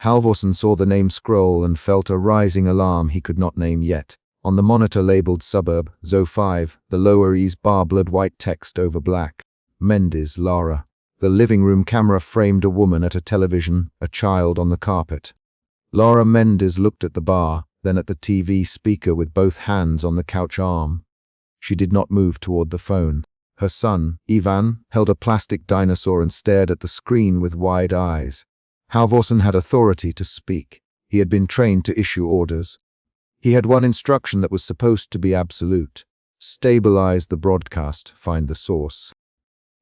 Halvorsen saw the name scroll and felt a rising alarm he could not name yet. On the monitor labeled Suburb, Zo 5, the lower E's bar blood white text over black. Mendes, Lara. The living room camera framed a woman at a television, a child on the carpet. Lara Mendes looked at the bar, then at the TV speaker with both hands on the couch arm. She did not move toward the phone. Her son, Ivan, held a plastic dinosaur and stared at the screen with wide eyes. Halvorsen had authority to speak. He had been trained to issue orders. He had one instruction that was supposed to be absolute. Stabilize the broadcast, find the source.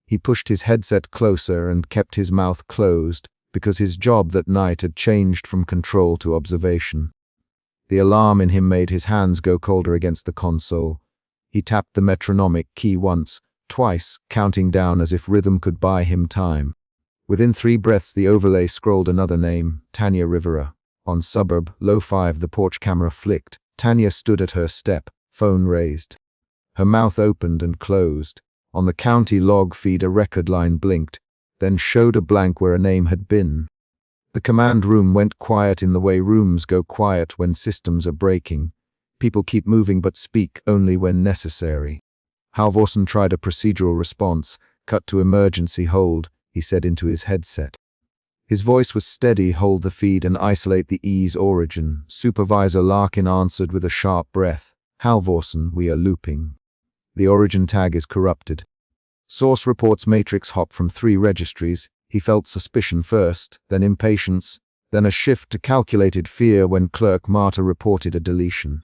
He pushed his headset closer and kept his mouth closed because his job that night had changed from control to observation. The alarm in him made his hands go colder against the console. He tapped the metronomic key once, twice, counting down as if rhythm could buy him time. Within 3 breaths the overlay scrolled another name, Tanya Rivera. On Suburb, low 5 the porch camera flicked. Tanya stood at her step, phone raised. Her mouth opened and closed. On the county log feed a record line blinked, then showed a blank where a name had been. The command room went quiet in the way rooms go quiet when systems are breaking. People keep moving but speak only when necessary. Halvorsen tried a procedural response, cut to emergency hold, he said into his headset. His voice was steady, hold the feed and isolate the E's origin. Supervisor Larkin answered with a sharp breath. Halvorsen, we are looping. The origin tag is corrupted. Source reports matrix hop from 3 registries. He felt suspicion first, then impatience, then a shift to calculated fear when clerk Marta reported a deletion.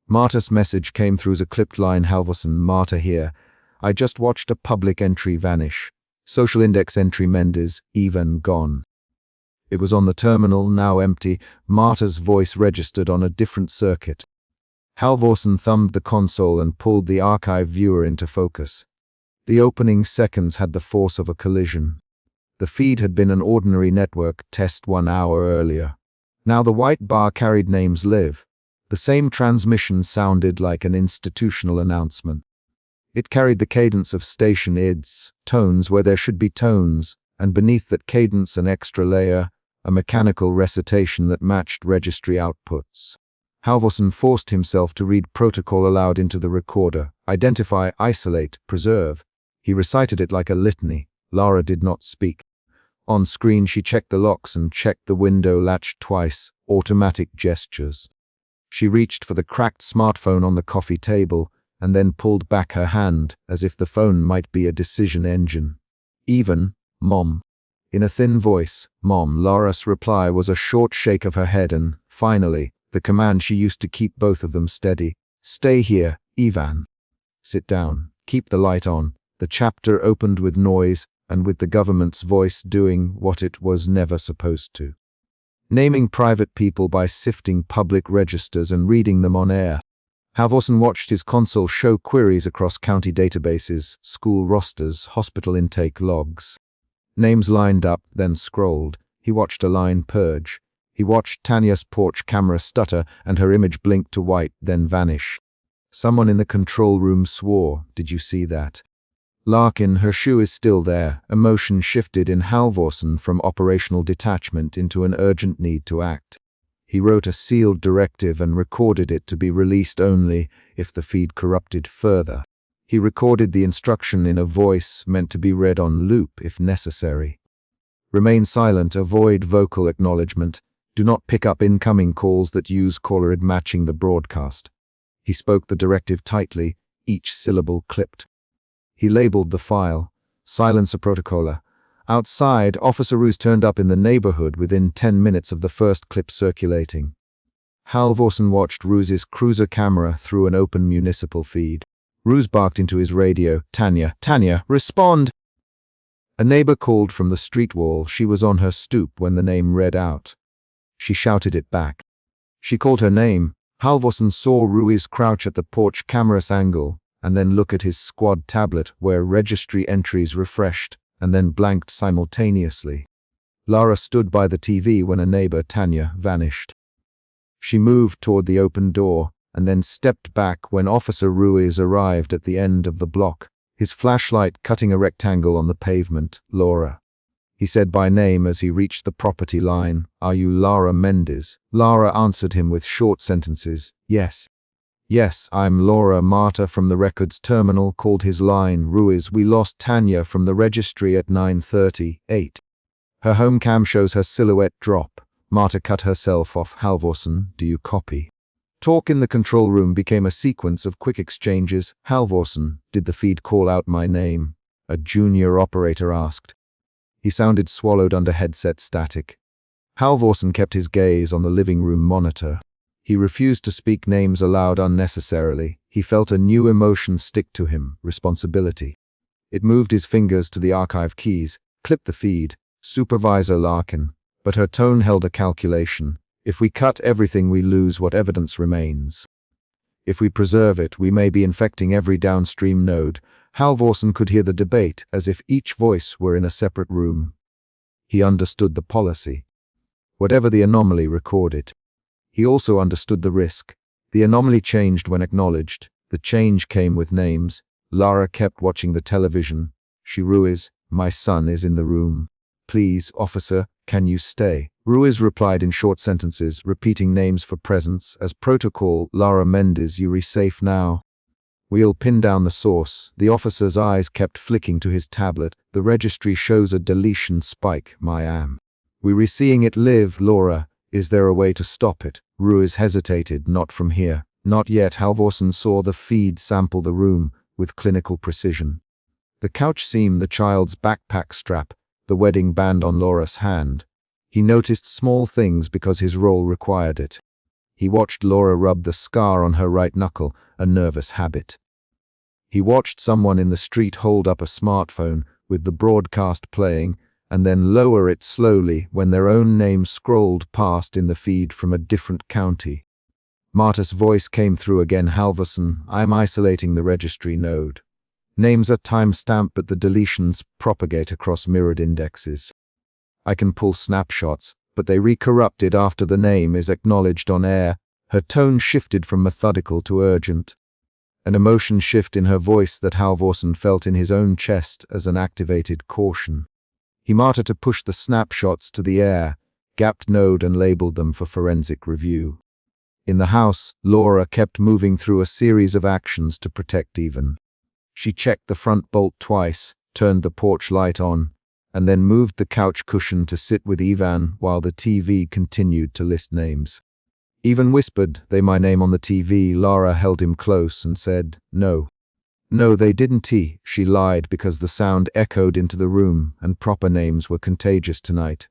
Marta's message came through as a clipped line. Halvorsen, Marta here. I just watched a public entry vanish. Social index entry Mendes, Ivan gone. It was on the terminal, now empty. Marta's voice registered on a different circuit. Halvorsen thumbed the console and pulled the archive viewer into focus. The opening seconds had the force of a collision. The feed had been an ordinary network test 1 hour earlier. Now the white bar carried names live. The same transmission sounded like an institutional announcement. It carried the cadence of station IDs, tones where there should be tones, and beneath that cadence an extra layer, a mechanical recitation that matched registry outputs. Halvorsen forced himself to read protocol aloud into the recorder. Identify, isolate, preserve. He recited it like a litany. Lara did not speak. On screen she checked the locks and checked the window latch twice, automatic gestures. She reached for the cracked smartphone on the coffee table and then pulled back her hand as if the phone might be a decision engine. Even, Mom. In a thin voice, Mom. Lara's reply was a short shake of her head and, finally, the command she used to keep both of them steady. Stay here, Ivan. Sit down. Keep the light on. The chapter opened with noise and with the government's voice doing what it was never supposed to. Naming private people by sifting public registers and reading them on air. Halvorsen watched his console show queries across county databases, school rosters, hospital intake logs. Names lined up, then scrolled. He watched a line purge. He watched Tanya's porch camera stutter and her image blink to white, then vanish. Someone in the control room swore. Did you see that? Larkin, her shoe is still there. Emotion shifted in Halvorsen from operational detachment into an urgent need to act. He wrote a sealed directive and recorded it to be released only if the feed corrupted further. He recorded the instruction in a voice meant to be read on loop if necessary. Remain silent, avoid vocal acknowledgement. Do not pick up incoming calls that use caller ID matching the broadcast. He spoke the directive tightly, each syllable clipped. He labeled the file, Silencer Protocola. Outside, Officer Ruse turned up in the neighborhood within 10 minutes of the first clip circulating. Halvorsen watched Ruse's cruiser camera through an open municipal feed. Ruse barked into his radio, Tanya, respond! A neighbor called from the street wall. She was on her stoop when the name read out. She shouted it back. She called her name. Halvorsen saw Ruiz crouch at the porch camera's angle, and then look at his squad tablet where registry entries refreshed and then blanked simultaneously. Lara stood by the TV when a neighbor, Tanya, vanished. She moved toward the open door and then stepped back when Officer Ruiz arrived at the end of the block, his flashlight cutting a rectangle on the pavement. Laura. he said by name as he reached the property line. "Are you Lara Mendes?" Lara answered him with short sentences. "Yes. Yes, I'm Laura Marta from the records terminal," called his line. "Ruiz, we lost Tanya from the registry at 9:38. Her home cam shows her silhouette drop. Marta cut herself off. Halvorsen, do you copy?" Talk in the control room became a sequence of quick exchanges. "Halvorsen, did the feed call out my name?" a junior operator asked. He sounded swallowed under headset static. Halvorsen kept his gaze on the living room monitor. He refused to speak names aloud unnecessarily. He felt a new emotion stick to him: responsibility. It moved his fingers to the archive keys, clipped the feed. "Supervisor Larkin," but her tone held a calculation. "If we cut everything, we lose what evidence remains. If we preserve it, we may be infecting every downstream node." Halvorsen could hear the debate as if each voice were in a separate room. He understood the policy. Whatever the anomaly recorded. He also understood the risk. The anomaly changed when acknowledged. The change came with names. Lara kept watching the television. "She Ruiz, my son is in the room. Please, officer, can you stay?" Ruiz replied in short sentences, repeating names for presence. "As protocol, Lara Mendes, you're safe now." "We'll pin down the source." The officer's eyes kept flicking to his tablet. "The registry shows a deletion spike, my am. We're seeing it live, Laura. Is there a way to stop it?" Ruiz hesitated. "Not from here." "Not yet." Halvorsen saw the feed sample the room with clinical precision. The couch seam, the child's backpack strap, the wedding band on Laura's hand. He noticed small things because his role required it. He watched Laura rub the scar on her right knuckle, a nervous habit. He watched someone in the street hold up a smartphone with the broadcast playing, and then lower it slowly when their own name scrolled past in the feed from a different county. Marta's voice came through again. "Halvorsen, I'm isolating the registry node. Names are time-stamped, but the deletions propagate across mirrored indexes. I can pull snapshots, but they re-corrupted after the name is acknowledged on air." Her tone shifted from methodical to urgent. An emotion shift in her voice that Halvorsen felt in his own chest as an activated caution. He marked to push the snapshots to the air, gapped node and labeled them for forensic review. In the house, Laura kept moving through a series of actions to protect Ivan. She checked the front bolt twice, turned the porch light on, and then moved the couch cushion to sit with Ivan while the TV continued to list names. Ivan whispered, "They my name on the TV." Lara held him close and said, "No. No, they didn't." She lied because the sound echoed into the room and proper names were contagious tonight.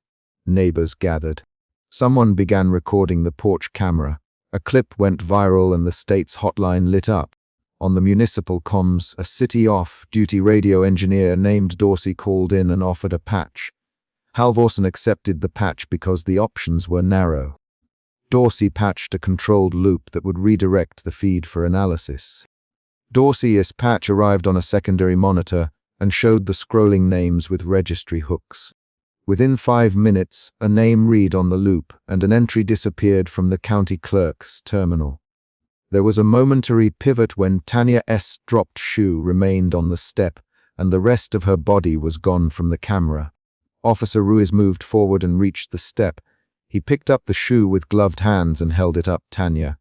Neighbors gathered. Someone began recording the porch camera. A clip went viral and the state's hotline lit up. On the municipal comms, a city off-duty radio engineer named Dorsey called in and offered a patch. Halvorsen accepted the patch because the options were narrow. Dorsey patched a controlled loop that would redirect the feed for analysis. Dorsey's patch arrived on a secondary monitor and showed the scrolling names with registry hooks. Within 5 minutes, a name read on the loop and an entry disappeared from the county clerk's terminal. There was a momentary pivot when Tanya's dropped shoe remained on the step and the rest of her body was gone from the camera. Officer Ruiz moved forward and reached the step. He picked up the shoe with gloved hands and held it up. "Tanya,"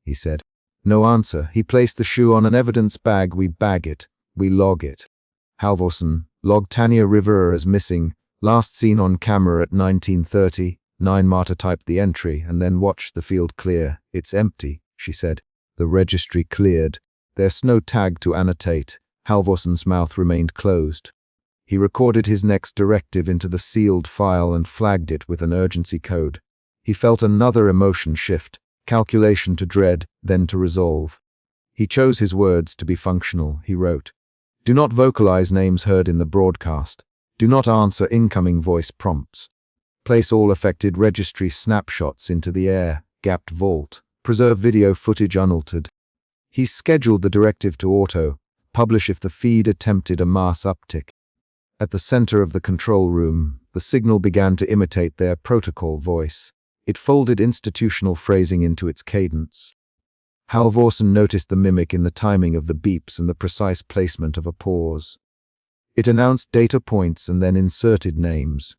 he said. No answer. He placed the shoe on an evidence bag. "We bag it. We log it." Halvorsen logged Tanya Rivera as missing, last seen on camera at 19:30. Marta typed the entry and then watched the field clear. "It's empty," she said. "The registry cleared. There's no tag to annotate." Halvorsen's mouth remained closed. He recorded his next directive into the sealed file and flagged it with an urgency code. He felt another emotion shift, calculation to dread, then to resolve. He chose his words to be functional. He wrote, "Do not vocalize names heard in the broadcast. Do not answer incoming voice prompts. Place all affected registry snapshots into the air-gapped vault. Preserve video footage unaltered." He scheduled the directive to auto, publish if the feed attempted a mass uptick. At the center of the control room, the signal began to imitate their protocol voice. It folded institutional phrasing into its cadence. Halvorsen noticed the mimic in the timing of the beeps and the precise placement of a pause. It announced data points and then inserted names.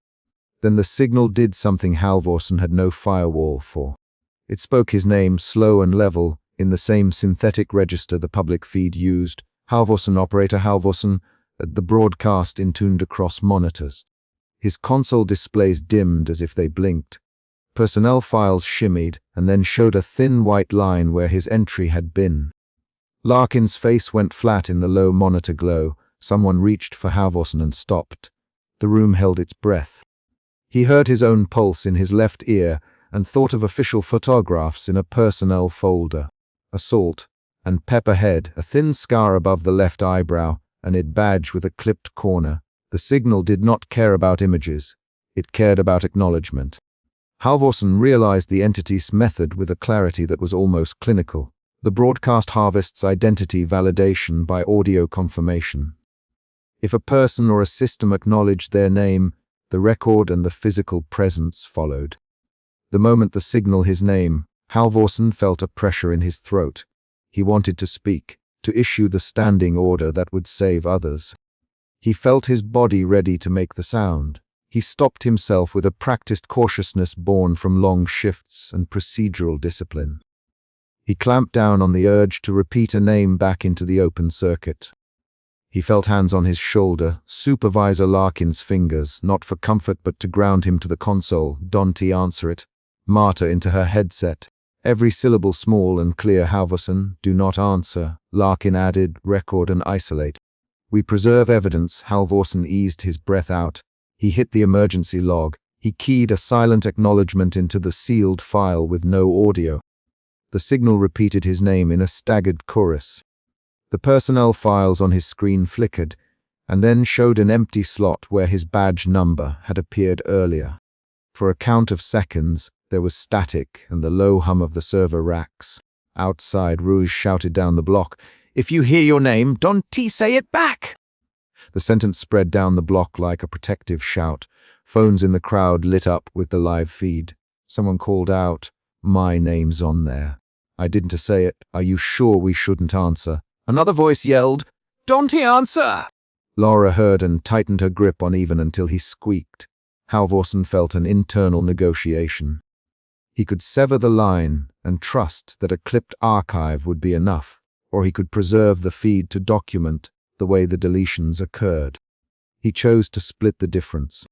Then the signal did something Halvorsen had no firewall for. It spoke his name slow and level, in the same synthetic register the public feed used. Halvorsen, operator Halvorsen, the broadcast intoned across monitors. His console displays dimmed as if they blinked. Personnel files shimmied and then showed a thin white line where his entry had been. Larkin's face went flat in the low monitor glow. Someone reached for Halvorsen and stopped. The room held its breath. He heard his own pulse in his left ear and thought of official photographs in a personnel folder. Assault, and Pepper head, a thin scar above the left eyebrow, and a badge with a clipped corner. The signal did not care about images. It cared about acknowledgement. Halvorsen realized the entity's method with a clarity that was almost clinical. The broadcast harvests identity validation by audio confirmation. If a person or a system acknowledged their name, the record and the physical presence followed. The moment the signal his name, Halvorsen felt a pressure in his throat. He wanted to speak, to issue the standing order that would save others. He felt his body ready to make the sound. He stopped himself with a practiced cautiousness born from long shifts and procedural discipline. He clamped down on the urge to repeat a name back into the open circuit. He felt hands on his shoulder, Supervisor Larkin's fingers, not for comfort but to ground him to the console. Dante answer it. Marta into her headset. Every syllable small and clear. Halvorsen, do not answer. Larkin added, record and isolate. We preserve evidence. Halvorsen eased his breath out. He hit the emergency log. He keyed a silent acknowledgement into the sealed file with no audio. The signal repeated his name in a staggered chorus. The personnel files on his screen flickered, and then showed an empty slot where his badge number had appeared earlier. For a count of seconds, there was static and the low hum of the server racks. Outside, Rouge shouted down the block, "If you hear your name, don't say it back!" The sentence spread down the block like a protective shout. Phones in the crowd lit up with the live feed. Someone called out, "My name's on there. I didn't say it. Are you sure we shouldn't answer?" Another voice yelled, "Don't answer!" Laura heard and tightened her grip on Ivan until he squeaked. Halvorsen felt an internal negotiation. He could sever the line and trust that a clipped archive would be enough, or he could preserve the feed to document the way the deletions occurred. He chose to split the difference.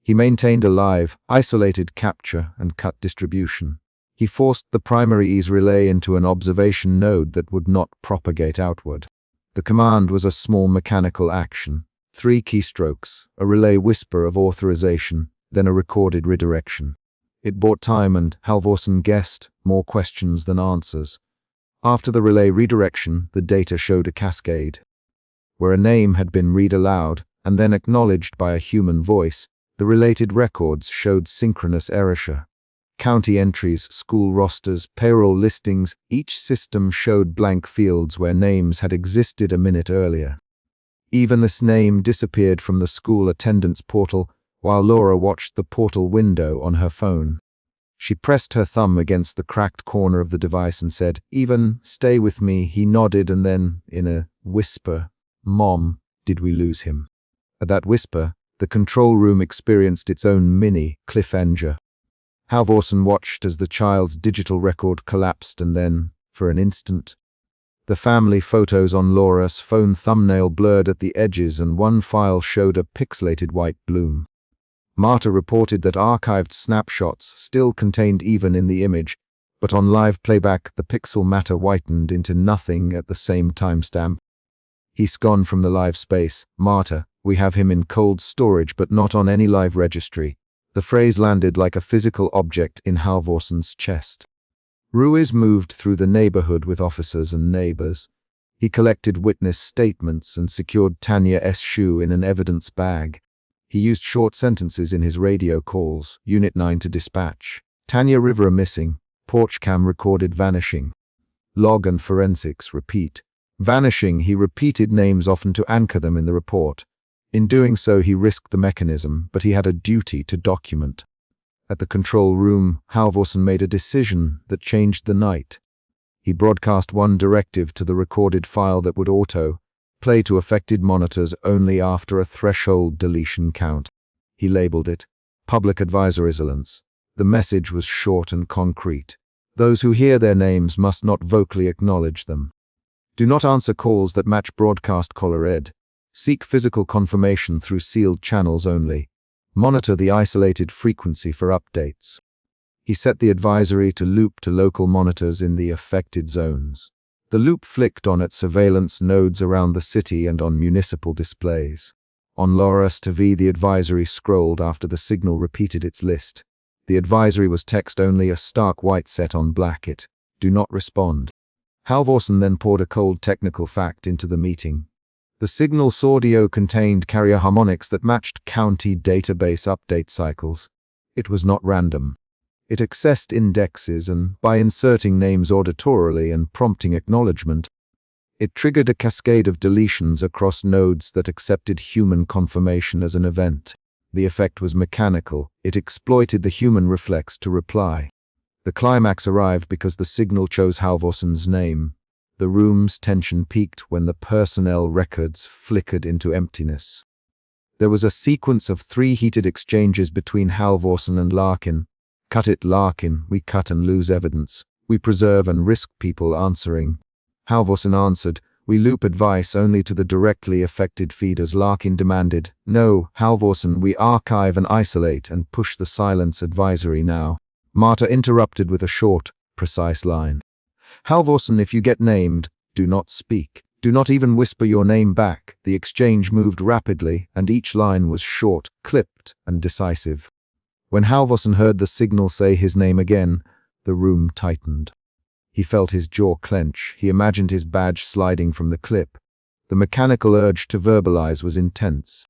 He maintained a live, isolated capture and cut distribution. He forced the primary ease relay into an observation node that would not propagate outward. The command was a small mechanical action. 3 keystrokes, a relay whisper of authorization, then a recorded redirection. It bought time and, Halvorsen guessed, more questions than answers. After the relay redirection, the data showed a cascade. Where a name had been read aloud and then acknowledged by a human voice, the related records showed synchronous erasure. County entries, school rosters, payroll listings, each system showed blank fields where names had existed a minute earlier. Even this name disappeared from the school attendance portal while Laura watched the portal window on her phone. She pressed her thumb against the cracked corner of the device and said, "Ivan, stay with me." He nodded and then, in a whisper, "Mom, did we lose him?" At that whisper, the control room experienced its own mini cliffhanger. Halvorsen watched as the child's digital record collapsed and then, for an instant, the family photos on Laura's phone thumbnail blurred at the edges and one file showed a pixelated white bloom. Marta reported that archived snapshots still contained Ivan in the image, but on live playback the pixel matter whitened into nothing at the same timestamp. "He's gone from the live space. Marta, we have him in cold storage but not on any live registry." The phrase landed like a physical object in Halvorsen's chest. Ruiz moved through the neighborhood with officers and neighbors. He collected witness statements and secured Tanya S. shoe in an evidence bag. He used short sentences in his radio calls. Unit 9 to dispatch. Tanya Rivera missing. Porch cam recorded vanishing. Log and forensics repeat. Vanishing, he repeated names often to anchor them in the report. In doing so, he risked the mechanism, but he had a duty to document. At the control room, Halvorsen made a decision that changed the night. He broadcast one directive to the recorded file that would auto, Play to affected monitors only after a threshold deletion count. He labeled it Public Advisories. The message was short and concrete. Those who hear their names must not vocally acknowledge them. Do not answer calls that match broadcast caller ID. Seek physical confirmation through sealed channels only. Monitor the isolated frequency for updates. He set the advisory to loop to local monitors in the affected zones. The loop flicked on at surveillance nodes around the city and on municipal displays. On Loras TV, the advisory scrolled after the signal repeated its list. The advisory was text only, a stark white set on black. It, do not respond. Halvorsen then poured a cold technical fact into the meeting. The signal's audio contained carrier harmonics that matched county database update cycles. It was not random. It accessed indexes and, by inserting names auditorily and prompting acknowledgement, it triggered a cascade of deletions across nodes that accepted human confirmation as an event. The effect was mechanical. It exploited the human reflex to reply. The climax arrived because the signal chose Halvorsen's name. The room's tension peaked when the personnel records flickered into emptiness. There was a sequence of 3 heated exchanges between Halvorsen and Larkin. Cut it, Larkin. We cut and lose evidence. We preserve and risk people answering. Halvorsen answered. We loop advice only to the directly affected feeders. Larkin demanded. No, Halvorsen, we archive and isolate and push the silence advisory now. Marta interrupted with a short, precise line. Halvorsen, if you get named, do not speak. Do not even whisper your name back. The exchange moved rapidly, and each line was short, clipped, and decisive. When Halvorsen heard the signal say his name again, the room tightened. He felt his jaw clench. He imagined his badge sliding from the clip. The mechanical urge to verbalize was intense.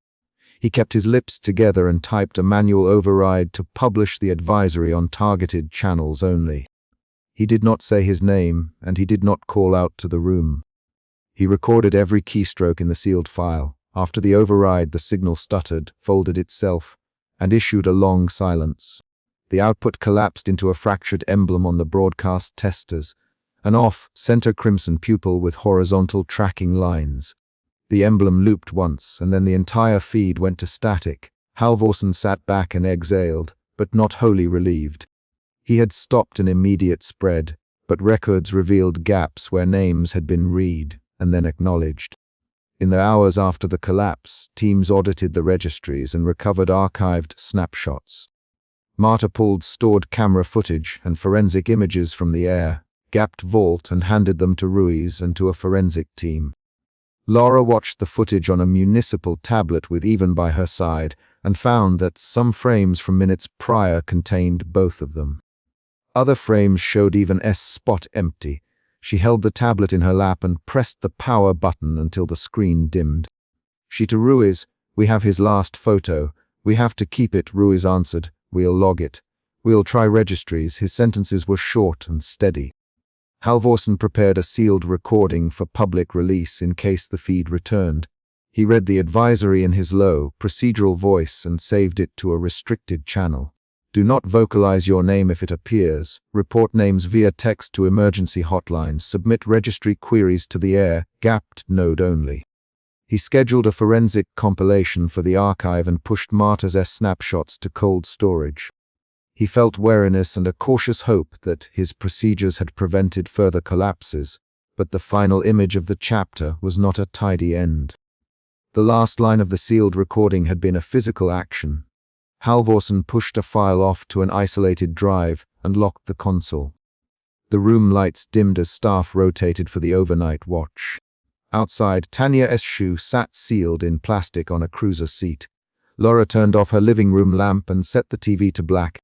He kept his lips together and typed a manual override to publish the advisory on targeted channels only. He did not say his name, and he did not call out to the room. He recorded every keystroke in the sealed file. After the override, the signal stuttered, folded itself, and issued a long silence. The output collapsed into a fractured emblem on the broadcast testers, an off-center crimson pupil with horizontal tracking lines. The emblem looped once, and then the entire feed went to static. Halvorsen sat back and exhaled, but not wholly relieved. He had stopped an immediate spread, but records revealed gaps where names had been read and then acknowledged. In the hours after the collapse, teams audited the registries and recovered archived snapshots. Marta pulled stored camera footage and forensic images from the air-gapped vault and handed them to Ruiz and to a forensic team. Laura watched the footage on a municipal tablet with Ivan by her side and found that some frames from minutes prior contained both of them. Other frames showed Ivan's spot empty. She held the tablet in her lap and pressed the power button until the screen dimmed. She to Ruiz, we have his last photo. We have to keep it, Ruiz answered. We'll log it. We'll try registries. His sentences were short and steady. Halvorsen prepared a sealed recording for public release in case the feed returned. He read the advisory in his low, procedural voice and saved it to a restricted channel. Do not vocalize your name if it appears. Report names via text to emergency hotlines. Submit registry queries to the air-gapped node only. He scheduled a forensic compilation for the archive and pushed Marta's snapshots to cold storage. He felt wariness and a cautious hope that his procedures had prevented further collapses, but the final image of the chapter was not a tidy end. The last line of the sealed recording had been a physical action. Halvorsen pushed a file off to an isolated drive and locked the console. The room lights dimmed as staff rotated for the overnight watch. Outside, Tanya's shoe sat sealed in plastic on a cruiser seat. Laura turned off her living room lamp and set the TV to black.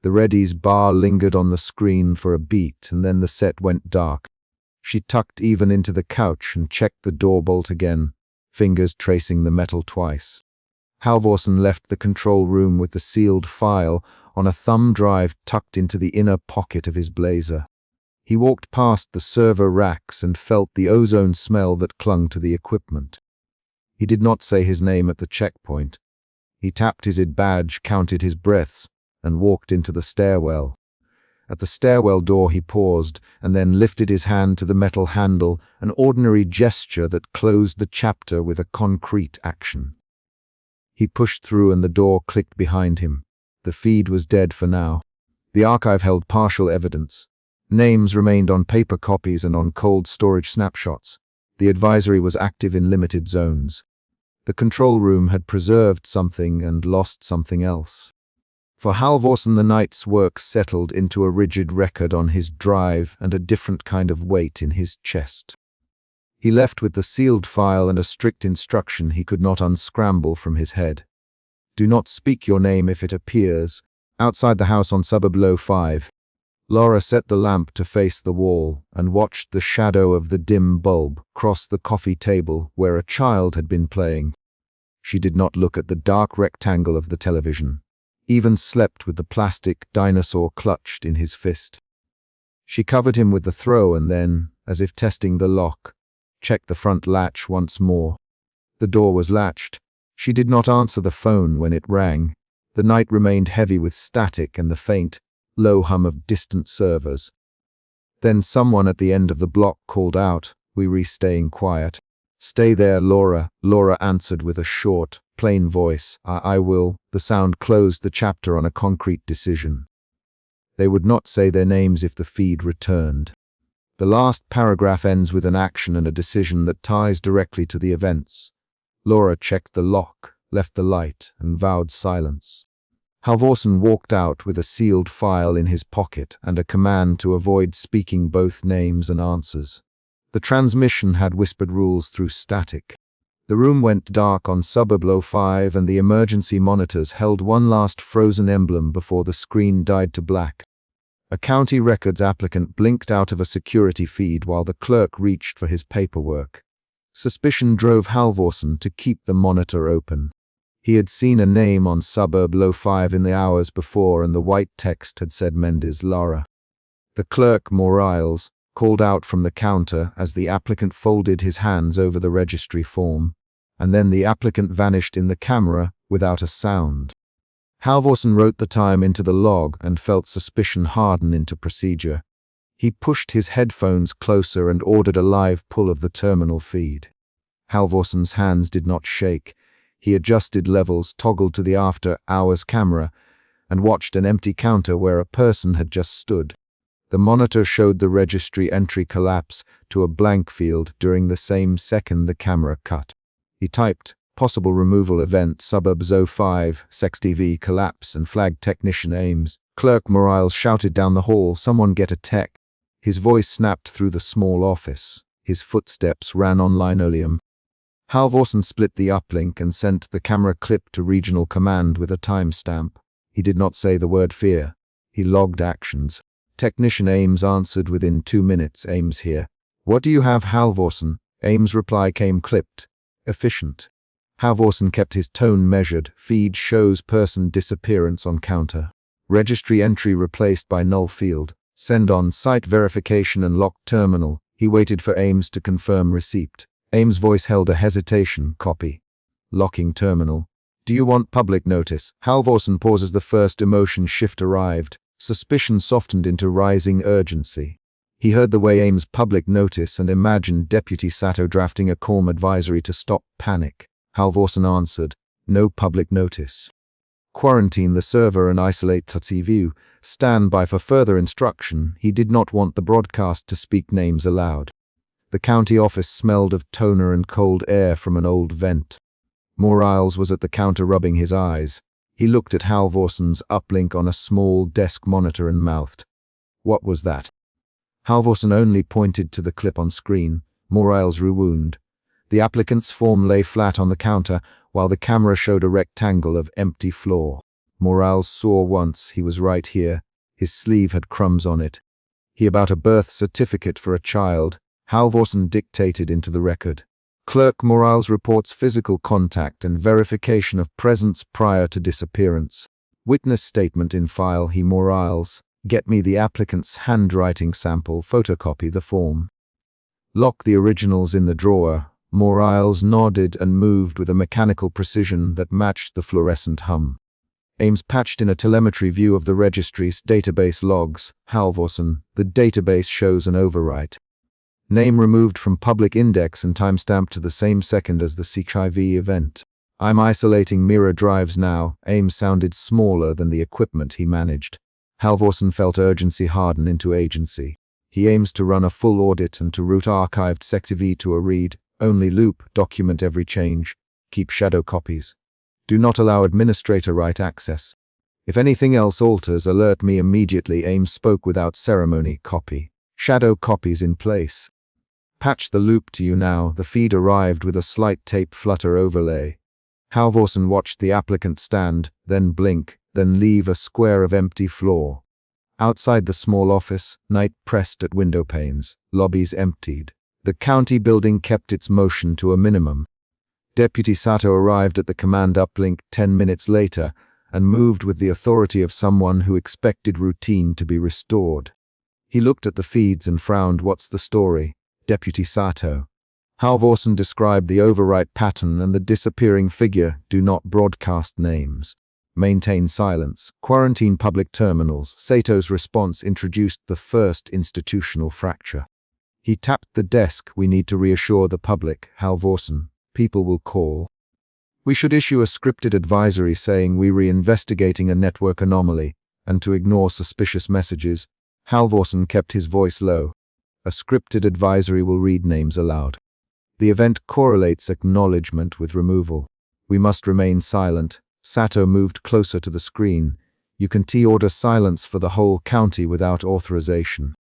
The Reddy's bar lingered on the screen for a beat, and then the set went dark. She tucked Ivan into the couch and checked the door bolt again, fingers tracing the metal twice. Halvorsen left the control room with the sealed file on a thumb drive tucked into the inner pocket of his blazer. He walked past the server racks and felt the ozone smell that clung to the equipment. He did not say his name at the checkpoint. He tapped his ID badge, counted his breaths, and walked into the stairwell. At the stairwell door he paused, and then lifted his hand to the metal handle, an ordinary gesture that closed the chapter with a concrete action. He pushed through and the door clicked behind him. The feed was dead for now. The archive held partial evidence. Names remained on paper copies and on cold storage snapshots. The advisory was active in limited zones. The control room had preserved something and lost something else. For Halvorsen, the night's work settled into a rigid record on his drive and a different kind of weight in his chest. He left with the sealed file and a strict instruction he could not unscramble from his head. Do not speak your name if it appears. Outside the house on Suburb Low 5, Laura set the lamp to face the wall and watched the shadow of the dim bulb cross the coffee table where a child had been playing. She did not look at the dark rectangle of the television, even slept with the plastic dinosaur clutched in his fist. She covered him with the throw and then, as if testing the lock, checked the front latch once more. The door was latched. She did not answer the phone when it rang. The night remained heavy with static and the faint, low hum of distant servers. Then someone at the end of the block called out, "We're staying quiet." "Stay there, Laura," Laura answered with a short, plain voice. I will." The sound closed the chapter on a concrete decision. They would not say their names if the feed returned. The last paragraph ends with an action and a decision that ties directly to the events. Laura checked the lock, left the light, and vowed silence. Halvorsen walked out with a sealed file in his pocket and a command to avoid speaking both names and answers. The transmission had whispered rules through static. The room went dark on Suburb Low 5 and the emergency monitors held one last frozen emblem before the screen died to black. A county records applicant blinked out of a security feed while the clerk reached for his paperwork. Suspicion drove Halvorsen to keep the monitor open. He had seen a name on Suburb Low 5 in the hours before and the white text had said Mendes Lara. The clerk, Morales, called out from the counter as the applicant folded his hands over the registry form, and then the applicant vanished in the camera without a sound. Halvorsen wrote the time into the log and felt suspicion harden into procedure. He pushed his headphones closer and ordered a live pull of the terminal feed. Halvorsen's hands did not shake. He adjusted levels, toggled to the after-hours camera, and watched an empty counter where a person had just stood. The monitor showed the registry entry collapse to a blank field during the same second the camera cut. He typed, "Possible removal event, Suburb Zo 5, SexTV collapse," and flagged technician Ames. Clerk Morales shouted down the hall, "Someone get a tech." His voice snapped through the small office. His footsteps ran on linoleum. Halvorsen split the uplink and sent the camera clip to regional command with a timestamp. He did not say the word fear. He logged actions. Technician Ames answered within 2 minutes. "Ames here." "What do you have, Halvorsen?" Ames' reply came clipped. "Efficient." Halvorsen kept his tone measured. Feed shows person disappearance on counter. Registry entry replaced by null field. Send on site verification and locked terminal. He waited for Ames to confirm receipt. Ames' voice held a hesitation. "Copy." Locking terminal. "Do you want public notice?" Halvorsen pauses. The first emotion shift arrived. Suspicion softened into rising urgency. He heard the way Ames public notice and imagined Deputy Sato drafting a calm advisory to stop panic. Halvorsen answered, "No public notice. Quarantine the server and isolate TV. Stand by for further instruction." He did not want the broadcast to speak names aloud. The county office smelled of toner and cold air from an old vent. Morales was at the counter rubbing his eyes. He looked at Halvorsen's uplink on a small desk monitor and mouthed, "What was that?" Halvorsen only pointed to the clip on screen. Morales rewound. The applicant's form lay flat on the counter, while the camera showed a rectangle of empty floor. Morales saw once. He was right here. His sleeve had crumbs on it. He about a birth certificate for a child. Halvorsen dictated into the record. Clerk Morales reports physical contact and verification of presence prior to disappearance. Witness statement in file. He Morales, get me the applicant's handwriting sample, photocopy the form. Lock the originals in the drawer. Morales nodded and moved with a mechanical precision that matched the fluorescent hum. Ames patched in a telemetry view of the registry's database logs. Halvorsen, the database shows an overwrite. Name removed from public index and timestamped to the same second as the CHIV event. I'm isolating mirror drives now. Ames sounded smaller than the equipment he managed. Halvorsen felt urgency harden into agency. He aims to run a full audit and to route archived SecCV to a read-only loop, document every change, keep shadow copies. Do not allow administrator write access. If anything else alters, alert me immediately. Ames spoke without ceremony. Copy. Shadow copies in place. Patch the loop to you now. The feed arrived with a slight tape flutter overlay. Halvorsen watched the applicant stand, then blink, then leave a square of empty floor. Outside the small office, night pressed at window panes, lobbies emptied. The county building kept its motion to a minimum. Deputy Sato arrived at the command uplink 10 minutes later and moved with the authority of someone who expected routine to be restored. He looked at the feeds and frowned. What's the story? Deputy Sato. Halvorsen described the overwrite pattern and the disappearing figure. Do not broadcast names. Maintain silence. Quarantine public terminals. Sato's response introduced the first institutional fracture. He tapped the desk. We need to reassure the public. Halvorsen. People will call. We should issue a scripted advisory saying we're reinvestigating a network anomaly and to ignore suspicious messages. Halvorsen kept his voice low. A scripted advisory will read names aloud. The event correlates acknowledgement with removal. We must remain silent. Sato moved closer to the screen. You can order silence for the whole county without authorization.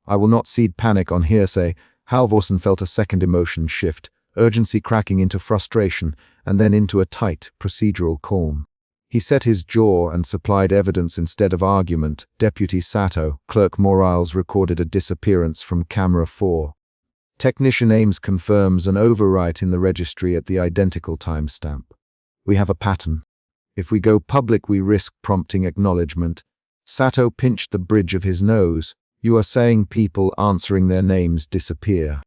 I will not cede panic on hearsay. Halvorsen felt a second emotion shift, urgency cracking into frustration, and then into a tight, procedural calm. He set his jaw and supplied evidence instead of argument. Deputy Sato, Clerk Morales recorded a disappearance from camera 4. Technician Ames confirms an overwrite in the registry at the identical timestamp. We have a pattern. If we go public, we risk prompting acknowledgement. Sato pinched the bridge of his nose. You are saying people answering their names disappear.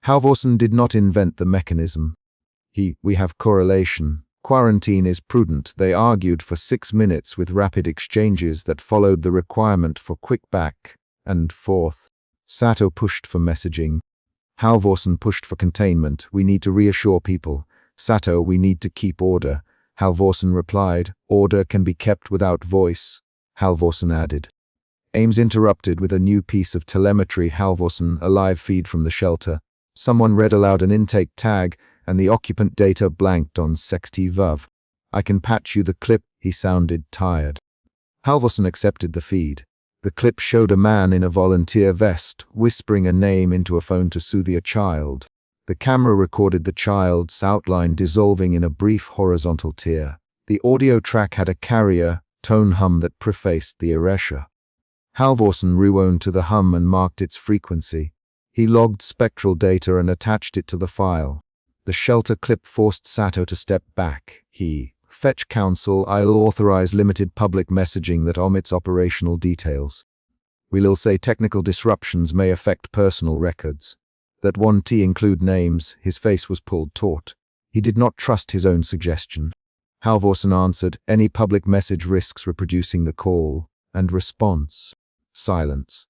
Halvorsen did not invent the mechanism. We have correlation. Quarantine is prudent. They argued for 6 minutes with rapid exchanges that followed the requirement for quick back and forth. Sato pushed for messaging. Halvorsen pushed for containment. We need to reassure people. Sato, we need to keep order. Halvorsen replied. Order can be kept without voice. Halvorsen added. Ames interrupted with a new piece of telemetry. Halvorsen, a live feed from the shelter. Someone read aloud an intake tag, and the occupant data blanked on SecCV. I can patch you the clip. He sounded tired. Halvorsen accepted the feed. The clip showed a man in a volunteer vest, whispering a name into a phone to soothe a child. The camera recorded the child's outline dissolving in a brief horizontal tear. The audio track had a carrier tone hum that prefaced the erasure. Halvorsen rewound to the hum and marked its frequency. He logged spectral data and attached it to the file. The shelter clip forced Sato to step back. Fetch counsel. I'll authorize limited public messaging that omits operational details. We'll say technical disruptions may affect personal records. That one include names. His face was pulled taut. He did not trust his own suggestion. Halvorsen answered, any public message risks reproducing the call and response. Silence.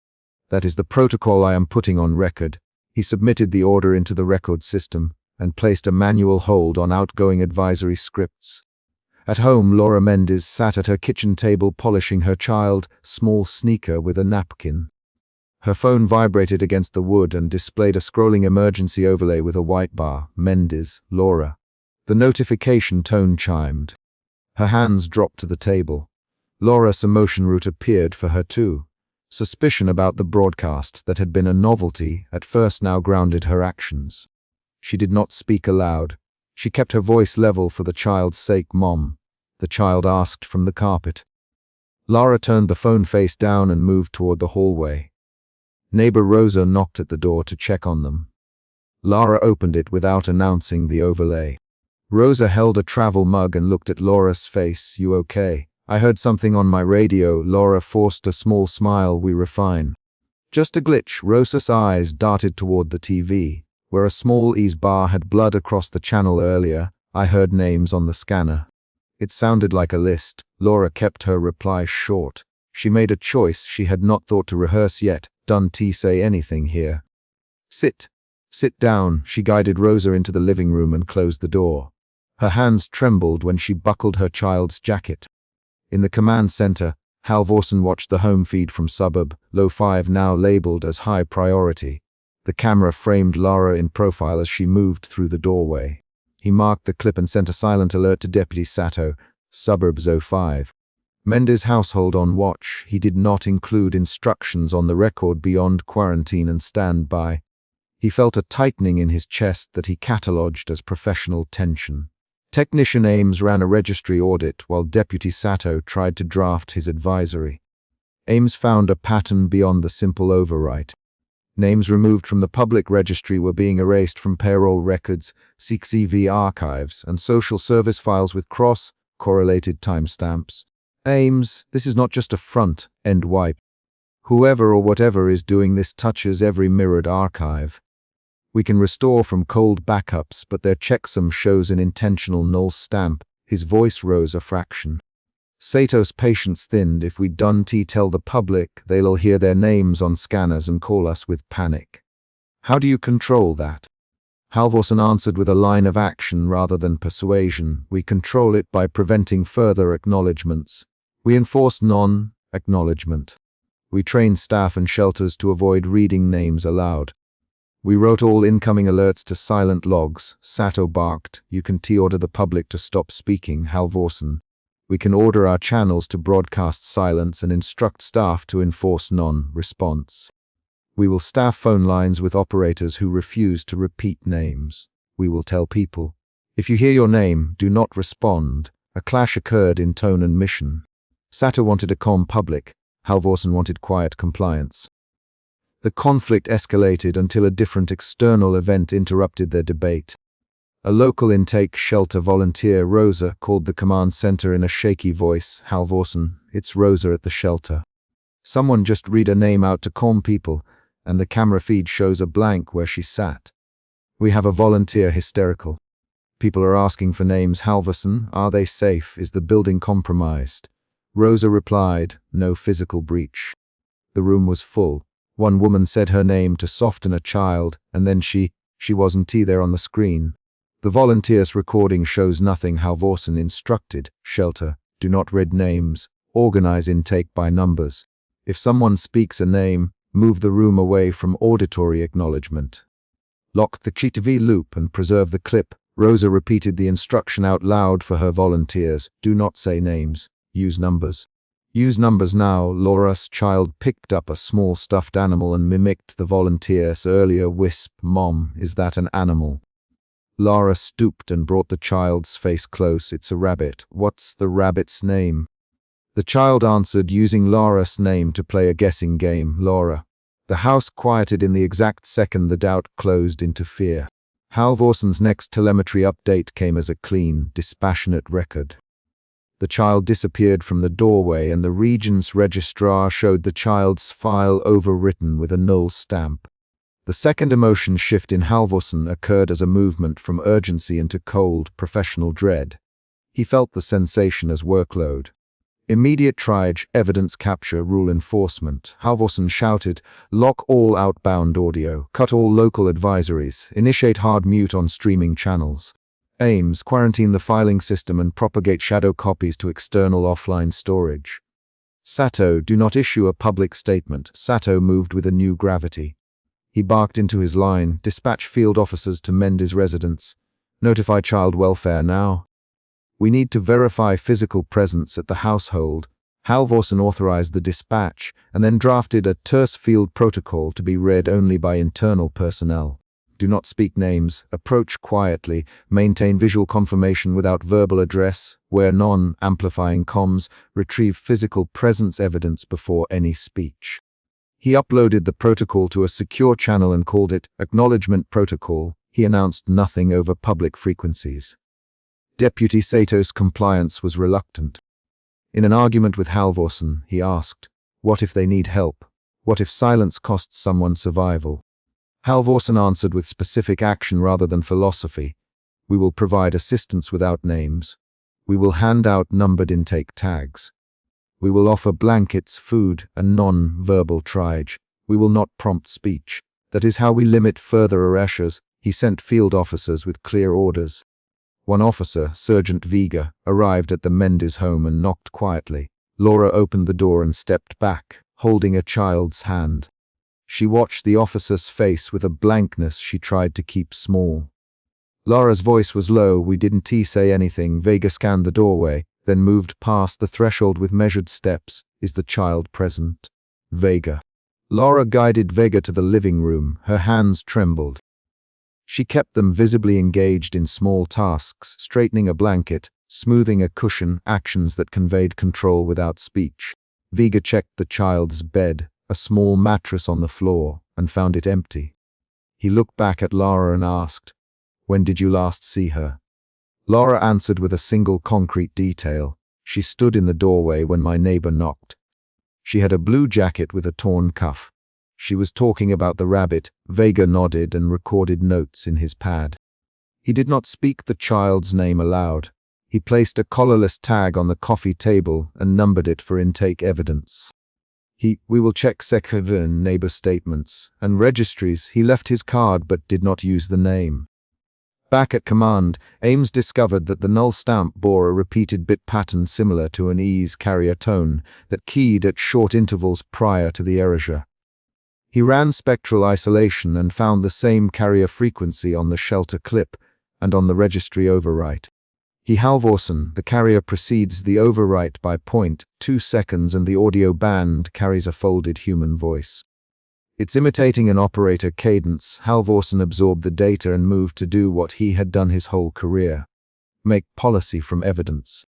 That is the protocol I am putting on record. He submitted the order into the record system and placed a manual hold on outgoing advisory scripts. At home, Laura Mendes sat at her kitchen table polishing her child's small sneaker with a napkin. Her phone vibrated against the wood and displayed a scrolling emergency overlay with a white bar. Mendes, Laura. The notification tone chimed. Her hands dropped to the table. Laura's emotion route appeared for her too. Suspicion about the broadcast that had been a novelty at first now grounded her actions. She did not speak aloud. She kept her voice level for the child's sake. Mom, the child asked from the carpet. Lara turned the phone face down and moved toward the hallway. Neighbor Rosa knocked at the door to check on them. Lara opened it without announcing the overlay. Rosa held a travel mug and looked at Laura's face. You okay? I heard something on my radio. Laura forced a small smile. We were fine. Just a glitch. Rosa's eyes darted toward the TV, where a small ease bar had blood across the channel earlier. I heard names on the scanner. It sounded like a list. Laura kept her reply short. She made a choice she had not thought to rehearse yet. "Don't say anything here." Sit down." She guided Rosa into the living room and closed the door. Her hands trembled when she buckled her child's jacket. In the command center, Halvorsen watched the home feed from suburb, Lo5 now labeled as high priority. The camera framed Lara in profile as she moved through the doorway. He marked the clip and sent a silent alert to Deputy Sato, suburb Zo5. Mendes' household on watch. He did not include instructions on the record beyond quarantine and standby. He felt a tightening in his chest that he catalogued as professional tension. Technician Ames ran a registry audit while Deputy Sato tried to draft his advisory. Ames found a pattern beyond the simple overwrite. Names removed from the public registry were being erased from payroll records, CXEV archives, and social service files with cross-correlated timestamps. Ames, this is not just a front-end wipe. Whoever or whatever is doing this touches every mirrored archive. We can restore from cold backups, but their checksum shows an intentional null stamp. His voice rose a fraction. Sato's patience thinned. If we don't tell the public, they'll hear their names on scanners and call us with panic. How do you control that? Halvorsen answered with a line of action rather than persuasion. We control it by preventing further acknowledgements. We enforce non-acknowledgement. We train staff and shelters to avoid reading names aloud. We wrote all incoming alerts to silent logs. Sato barked. You can order the public to stop speaking, Halvorsen. We can order our channels to broadcast silence and instruct staff to enforce non-response. We will staff phone lines with operators who refuse to repeat names. We will tell people, if you hear your name, do not respond. A clash occurred in tone and mission. Sato wanted a calm public. Halvorsen wanted quiet compliance. The conflict escalated until a different external event interrupted their debate. A local intake shelter volunteer, Rosa, called the command center in a shaky voice. Halvorsen, it's Rosa at the shelter. Someone just read a name out to calm people, and the camera feed shows a blank where she sat. We have a volunteer hysterical. People are asking for names. Halvorsen, are they safe? Is the building compromised? Rosa replied, no physical breach. The room was full. One woman said her name to soften a child, and then she wasn't there on the screen. The volunteer's recording shows nothing. Halvorsen instructed, shelter, do not read names, organize intake by numbers. If someone speaks a name, move the room away from auditory acknowledgement. Lock the CCTV loop and preserve the clip. Rosa repeated the instruction out loud for her volunteers. Do not say names. Use numbers. Use numbers now. Laura's child picked up a small stuffed animal and mimicked the volunteer's earlier wisp. Mom, is that an animal? Lara stooped and brought the child's face close. It's a rabbit. What's the rabbit's name? The child answered using Lara's name to play a guessing game. Laura. The house quieted in the exact second the doubt closed into fear. Halvorsen's next telemetry update came as a clean, dispassionate record. The child disappeared from the doorway and the Regent's registrar showed the child's file overwritten with a null stamp. The second emotion shift in Halvorsen occurred as a movement from urgency into cold, professional dread. He felt the sensation as workload. Immediate triage, evidence capture, rule enforcement. Halvorsen shouted, lock all outbound audio, cut all local advisories, initiate hard mute on streaming channels. Ames, quarantine the filing system and propagate shadow copies to external offline storage. Sato, do not issue a public statement. Sato moved with a new gravity. He barked into his line, dispatch field officers to Mendes' residence. Notify child welfare now. We need to verify physical presence at the household. Halvorsen authorized the dispatch and then drafted a terse field protocol to be read only by internal personnel. Do not speak names, approach quietly, maintain visual confirmation without verbal address, wear non-amplifying comms, retrieve physical presence evidence before any speech. He uploaded the protocol to a secure channel and called it Acknowledgement Protocol. He announced nothing over public frequencies. Deputy Sato's compliance was reluctant. In an argument with Halvorsen, he asked, what if they need help? What if silence costs someone survival? Halvorsen answered with specific action rather than philosophy. We will provide assistance without names. We will hand out numbered intake tags. We will offer blankets, food, and non-verbal triage. We will not prompt speech. That is how we limit further arrests. He sent field officers with clear orders. One officer, Sergeant Vega, arrived at the Mendes home and knocked quietly. Laura opened the door and stepped back, holding a child's hand. She watched the officer's face with a blankness she tried to keep small. Laura's voice was low. We didn't say anything. Vega scanned the doorway, then moved past the threshold with measured steps. Is the child present? Vega. Laura guided Vega to the living room. Her hands trembled. She kept them visibly engaged in small tasks, straightening a blanket, smoothing a cushion, actions that conveyed control without speech. Vega checked the child's bed, a small mattress on the floor, and found it empty. He looked back at Laura and asked, "When did you last see her?" Laura answered with a single concrete detail. She stood in the doorway when my neighbor knocked. She had a blue jacket with a torn cuff. She was talking about the rabbit. Vega nodded and recorded notes in his pad. He did not speak the child's name aloud. He placed a collarless tag on the coffee table and numbered it for intake evidence. We will check Sekhavan neighbor statements and registries. He left his card but did not use the name. Back at command, Ames discovered that the null stamp bore a repeated bit pattern similar to an ease carrier tone that keyed at short intervals prior to the erasure. He ran spectral isolation and found the same carrier frequency on the shelter clip and on the registry overwrite. Halvorsen, the carrier precedes the overwrite by 0.2 seconds and the audio band carries a folded human voice. It's imitating an operator cadence. Halvorsen absorbed the data and moved to do what he had done his whole career: make policy from evidence.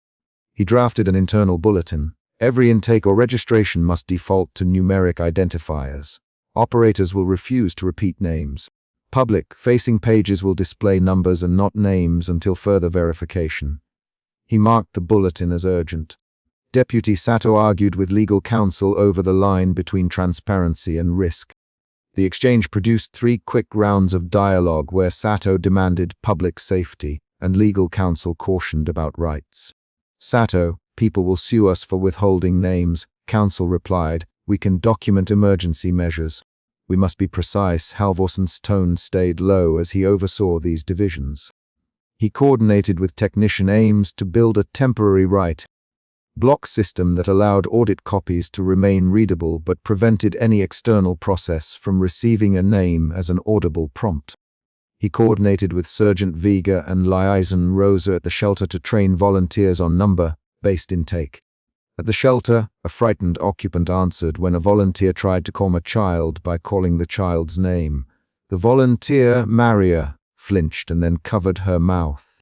He drafted an internal bulletin. Every intake or registration must default to numeric identifiers. Operators will refuse to repeat names. Public-facing pages will display numbers and not names until further verification. He marked the bulletin as urgent. Deputy Sato argued with legal counsel over the line between transparency and risk. The exchange produced 3 quick rounds of dialogue where Sato demanded public safety and legal counsel cautioned about rights. Sato, people will sue us for withholding names. Counsel replied, we can document emergency measures. We must be precise. Halvorsen's tone stayed low as he oversaw these divisions. He coordinated with technician Ames to build a temporary write block system that allowed audit copies to remain readable but prevented any external process from receiving a name as an audible prompt. He coordinated with Sergeant Vega and Liaison Rosa at the shelter to train volunteers on number-based intake. At the shelter, a frightened occupant answered when a volunteer tried to calm a child by calling the child's name. The volunteer, Maria, flinched and then covered her mouth.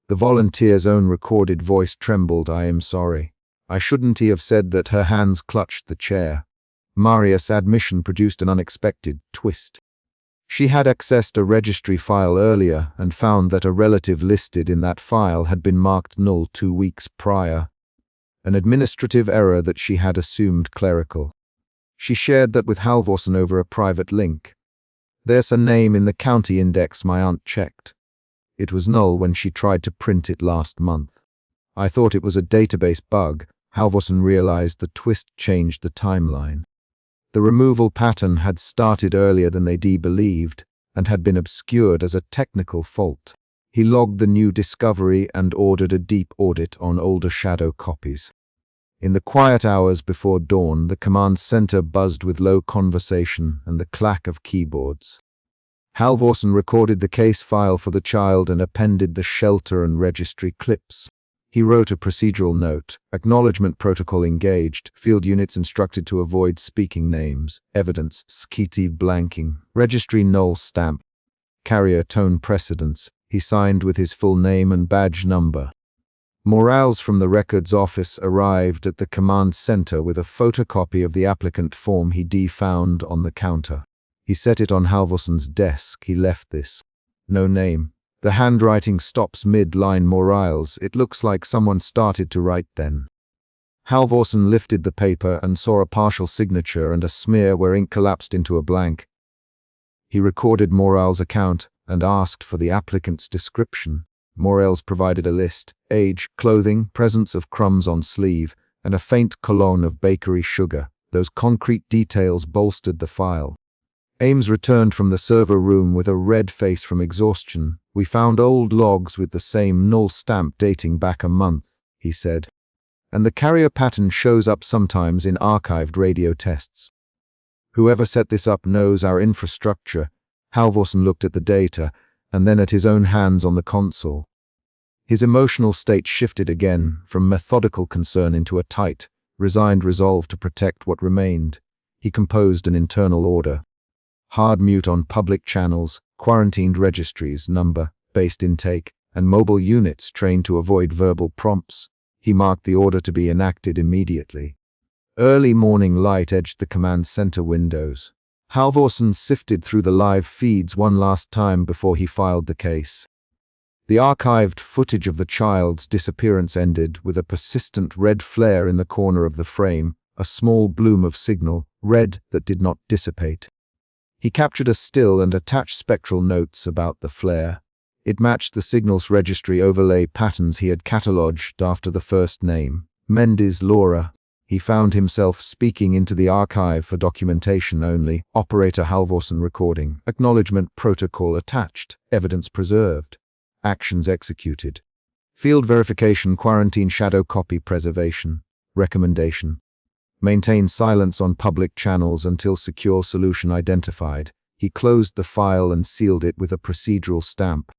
The volunteer's own recorded voice trembled. I am sorry. I shouldn't have said that. Her hands clutched the chair. Maria's admission produced an unexpected twist. She had accessed a registry file earlier and found that a relative listed in that file had been marked null 2 weeks prior. An administrative error that she had assumed clerical. She shared that with Halvorsen over a private link. There's a name in the county index my aunt checked. It was null when she tried to print it last month. I thought it was a database bug. Halvorsen realized the twist changed the timeline. The removal pattern had started earlier than they believed and had been obscured as a technical fault. He logged the new discovery and ordered a deep audit on older shadow copies. In the quiet hours before dawn, the command center buzzed with low conversation and the clack of keyboards. Halvorsen recorded the case file for the child and appended the shelter and registry clips. He wrote a procedural note, acknowledgement protocol engaged, field units instructed to avoid speaking names, evidence, skeetive blanking, registry null stamp, carrier tone precedence. He signed with his full name and badge number. Morales from the records office arrived at the command center with a photocopy of the applicant form he found on the counter. He set it on Halvorsen's desk. He left this. No name. The handwriting stops mid-line. Morales, it looks like someone started to write then. Halvorsen lifted the paper and saw a partial signature and a smear where ink collapsed into a blank. He recorded Morales' account and asked for the applicant's description. Morels provided a list: age, clothing, presence of crumbs on sleeve, and a faint cologne of bakery sugar. Those concrete details bolstered the file. Ames returned from the server room with a red face from exhaustion. "We found old logs with the same null stamp dating back a month," he said. "And the carrier pattern shows up sometimes in archived radio tests. Whoever set this up knows our infrastructure." Halvorsen looked at the data, and then at his own hands on the console. His emotional state shifted again, from methodical concern into a tight, resigned resolve to protect what remained. He composed an internal order. Hard mute on public channels, quarantined registries, number-based intake, and mobile units trained to avoid verbal prompts. He marked the order to be enacted immediately. Early morning light edged the command center windows. Halvorsen sifted through the live feeds one last time before he filed the case. The archived footage of the child's disappearance ended with a persistent red flare in the corner of the frame, a small bloom of signal, red that did not dissipate. He captured a still and attached spectral notes about the flare. It matched the signal's registry overlay patterns he had catalogued after the first name, Mendes Laura. He found himself speaking into the archive for documentation only. Operator Halvorsen recording. Acknowledgement protocol attached. Evidence preserved. Actions executed. Field verification, quarantine, shadow copy preservation. Recommendation: maintain silence on public channels until secure solution identified. He closed the file and sealed it with a procedural stamp.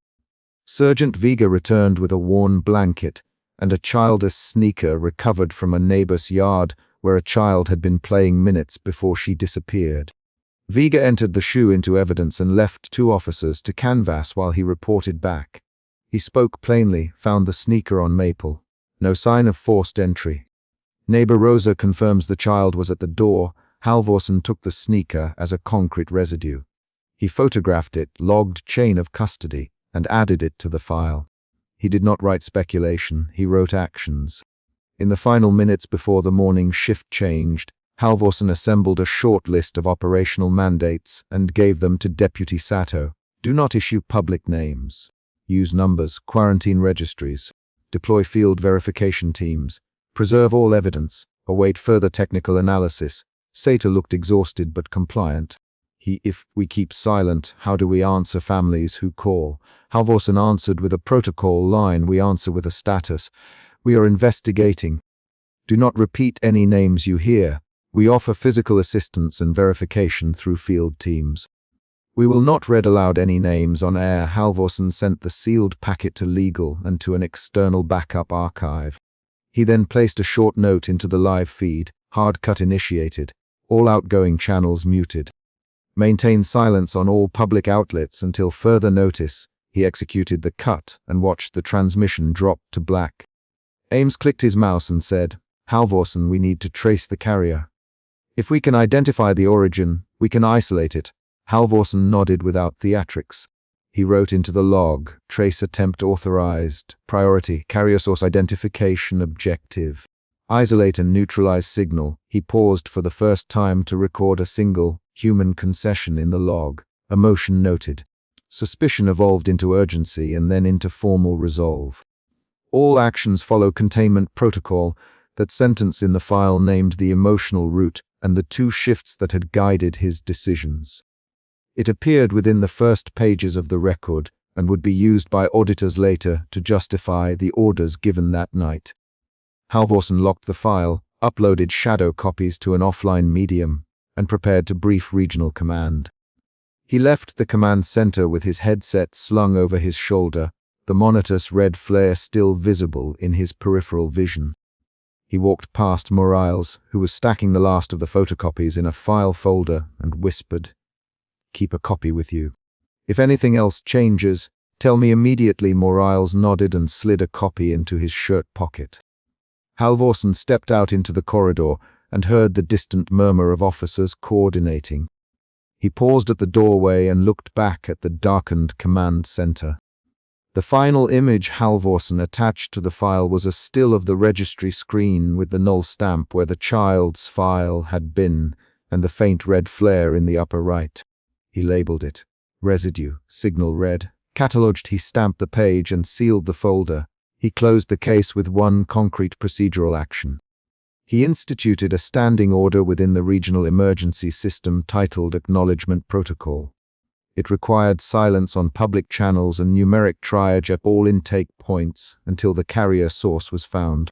Sergeant Vega returned with a worn blanket and a childish sneaker recovered from a neighbor's yard where a child had been playing minutes before she disappeared. Vega entered the shoe into evidence and left 2 officers to canvass while he reported back. He spoke plainly, found the sneaker on Maple. No sign of forced entry. Neighbor Rosa confirms the child was at the door. Halvorsen took the sneaker as a concrete residue. He photographed it, logged chain of custody, and added it to the file. He did not write speculation, he wrote actions. In the final minutes before the morning shift changed, Halvorsen assembled a short list of operational mandates and gave them to Deputy Sato. Do not issue public names. Use numbers, quarantine registries. Deploy field verification teams. Preserve all evidence. Await further technical analysis. Sato looked exhausted but compliant. If we keep silent, how do we answer families who call? Halvorsen answered with a protocol line. We answer with a status. We are investigating. Do not repeat any names you hear. We offer physical assistance and verification through field teams. We will not read aloud any names on air. Halvorsen sent the sealed packet to legal and to an external backup archive. He then placed a short note into the live feed. Hard cut initiated. All outgoing channels muted. Maintain silence on all public outlets until further notice. He executed the cut and watched the transmission drop to black. Ames clicked his mouse and said, "Halvorsen, we need to trace the carrier. If we can identify the origin, we can isolate it." Halvorsen nodded without theatrics. He wrote into the log, trace attempt authorized, priority, carrier source identification objective. Isolate and neutralize signal. He paused for the first time to record a single, human concession in the log. Emotion noted. Suspicion evolved into urgency and then into formal resolve. All actions follow containment protocol. That sentence in the file named the emotional route and the 2 shifts that had guided his decisions. It appeared within the first pages of the record and would be used by auditors later to justify the orders given that night. Halvorsen locked the file, uploaded shadow copies to an offline medium, and prepared to brief regional command. He left the command center with his headset slung over his shoulder, the monitor's red flare still visible in his peripheral vision. He walked past Morales, who was stacking the last of the photocopies in a file folder, and whispered, "Keep a copy with you. If anything else changes, tell me immediately." Morales nodded and slid a copy into his shirt pocket. Halvorsen stepped out into the corridor and heard the distant murmur of officers coordinating. He paused at the doorway and looked back at the darkened command center. The final image Halvorsen attached to the file was a still of the registry screen with the null stamp where the child's file had been and the faint red flare in the upper right. He labeled it. Residue, signal red, Cataloged, he stamped the page and sealed the folder. He closed the case with one concrete procedural action. He instituted a standing order within the regional emergency system titled Acknowledgement Protocol. It required silence on public channels and numeric triage at all intake points until the carrier source was found.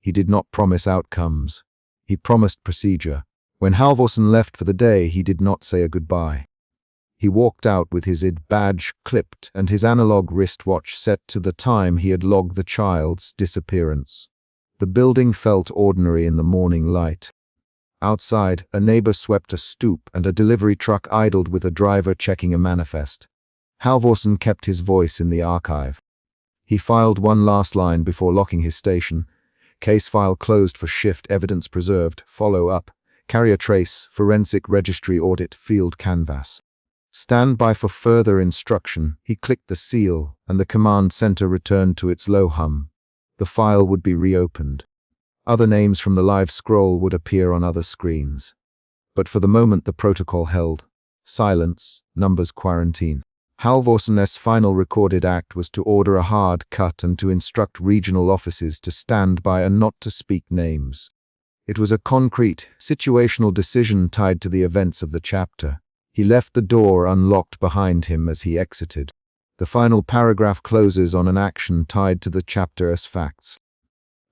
He did not promise outcomes. He promised procedure. When Halvorsen left for the day, he did not say a goodbye. He walked out with his ID badge clipped and his analog wristwatch set to the time he had logged the child's disappearance. The building felt ordinary in the morning light. Outside, a neighbor swept a stoop and a delivery truck idled with a driver checking a manifest. Halvorsen kept his voice in the archive. He filed one last line before locking his station. Case file closed for shift, evidence preserved, follow up, carrier trace, forensic registry audit, field canvas. Stand by for further instruction. He clicked the seal and the command center returned to its low hum. The file would be reopened. Other names from the live scroll would appear on other screens. But for the moment the protocol held. Silence, numbers, quarantine. Halvorsen's final recorded act was to order a hard cut and to instruct regional offices to stand by and not to speak names. It was a concrete, situational decision tied to the events of the chapter. He left the door unlocked behind him as he exited. The final paragraph closes on an action tied to the chapter as facts.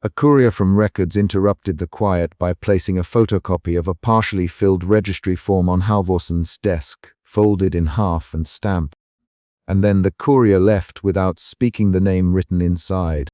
A courier from Records interrupted the quiet by placing a photocopy of a partially filled registry form on Halvorsen's desk, folded in half and stamped. And then the courier left without speaking the name written inside.